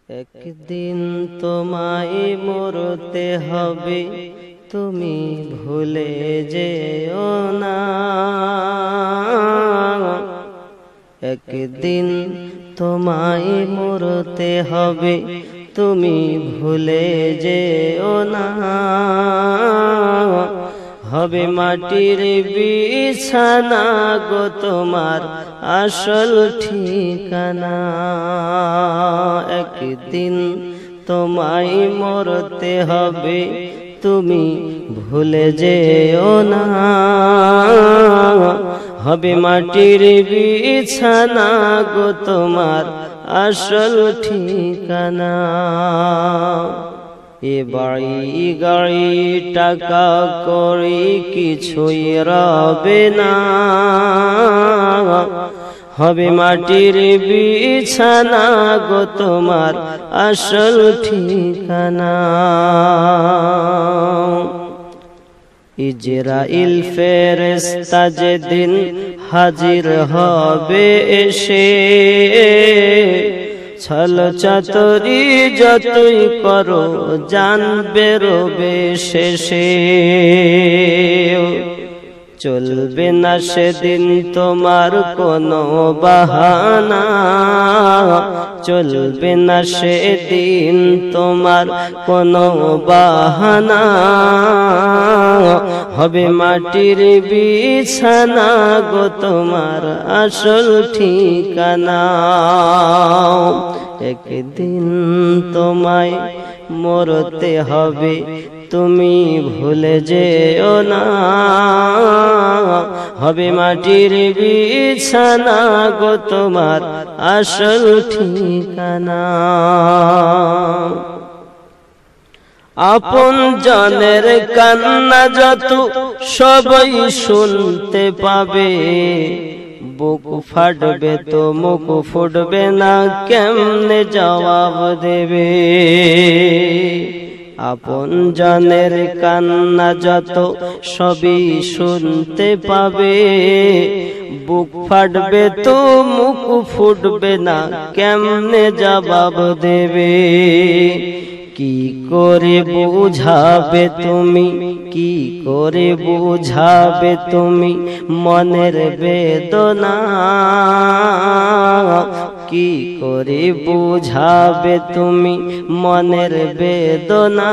একদিন তোমায় মরতে হবে, তুমি ভুলে যেও না। একদিন তোমায় মরতে হবে, তুমি ভুলে যেও না। হবে মাটির বিছানা গো তোমার আসল ঠিকানা। একদিন তোমায় মরতে হবে, তুমি ভুলে যেও না। হবে মাটির বিছানা গো তোমার আসল ঠিকানা। এ বাড়ি গাড়ি টাকা করি কিছুই রবে না। হবে মাটির বিছানা গো তোমার আসল ঠিকানা। ইজরাইল ফেরেশতা যেদিন হাজির হবে এসে, ছল চাতুরি যতই করো জানবে রবে শেষে। চলবে না সেদিন তোমার কোনো বাহানা, চলবে না সেদিন তোমার কোনো বাহানা। হবে মাটির বিছানা গো তোমার আসল ঠিকানা। একদিন তোমায় মরতে হবে, তুমি ভুলে যেও না। হবে মাটির বিছানা গো তোমার আসল ঠিকানা। আপন জনের কান্না যত সবাই শুনতে পাবে, বুক ফাটবে তো মুখ ফুটবে না, কেমনে জবাব দেবে। আপন জনের কান্না যত সবই শুনতে পাবে, বুক ফাটবে তো মুখ ফুটবে না, কেমনে জবাব দেবে। কি করে বুঝাবে তুমি, কি করে বুঝাবে তুমি মনের বেদনা। কি করে বুঝাবে তুমি মনের বেদনা।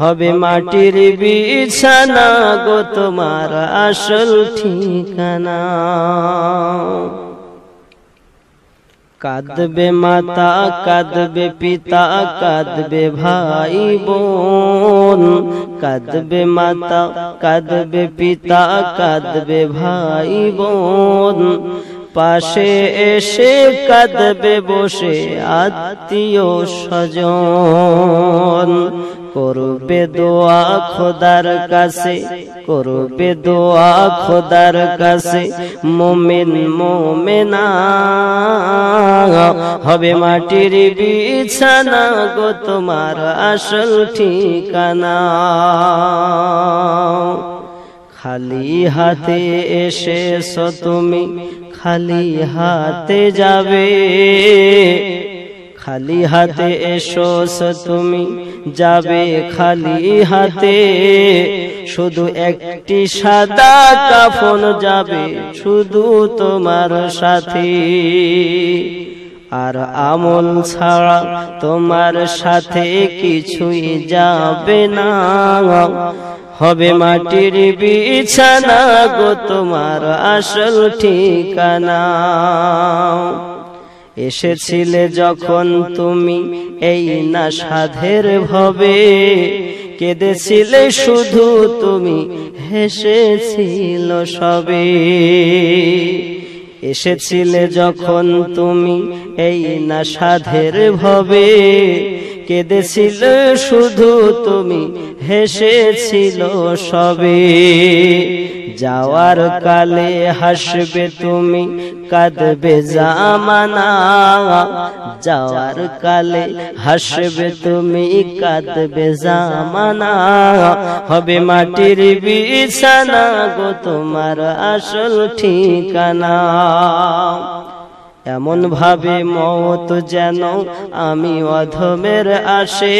হবে মাটির বিছানা গো তোমার আসল ঠিকানা। কাঁদবে মাতা, কাঁদবে পিতা, কাঁদবে ভাই বোন। কাঁদবে মাতা, কাঁদবে পিতা, কাঁদবে ভাই বোন। পাশে এসে কাঁদবে বসে আত্মীয় স্বজন। করবে দোয়া খোদার কাছে, করবে দোয়া খোদার কাছে মুমিন মুমিনা। হবে মাটির বিছানা গো তোমার আসল ঠিকানা। খালি হাতে এসেছো তুমি, খালি হাতে যাবে। খালি হাতে এসেছো তুমি, যাবে খালি হাতে। শুধু একটি সাদা কাফন যাবে শুধু তোমার সাথে। আর আমল ছাড়া তোমার সাথে কিছুই যাবে না। হবে মাটির বিছানা গো তোমার আসল ঠিকানা। এসেছিলে যখন তুমি এই না সাধের ভবে, কেঁদেছিলে শুধু তুমি, হেসেছিল সবে। এসেছিলে যখন তুমি এই না সাধের ভবে, কেঁদেছিল শুধু তুমি, হেসেছিল সবে। যাওয়ার কালে হাসবে তুমি, কাঁদবে জামানা। যাওয়ার কালে হাসবে তুমি, কাঁদবে জামানা। হবে মাটির বিছানা গো তোমার আসল ঠিকানা। এমন ভাবে মওত যেন আমি অধমের আসে,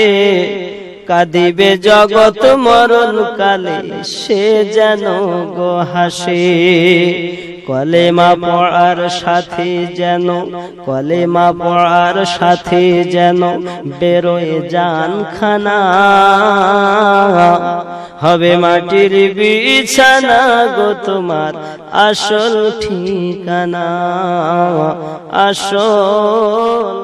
কাঁদিবে জগৎ মরণ কালে সে যেন গো হাসে। কলেমা পড়ার সাথে যেন, কলেমা পড়ার সাথে যেন বেরোয় জানখানা, হবে মাটির বিছানা গো তোমার আসল ঠিকানা, আসল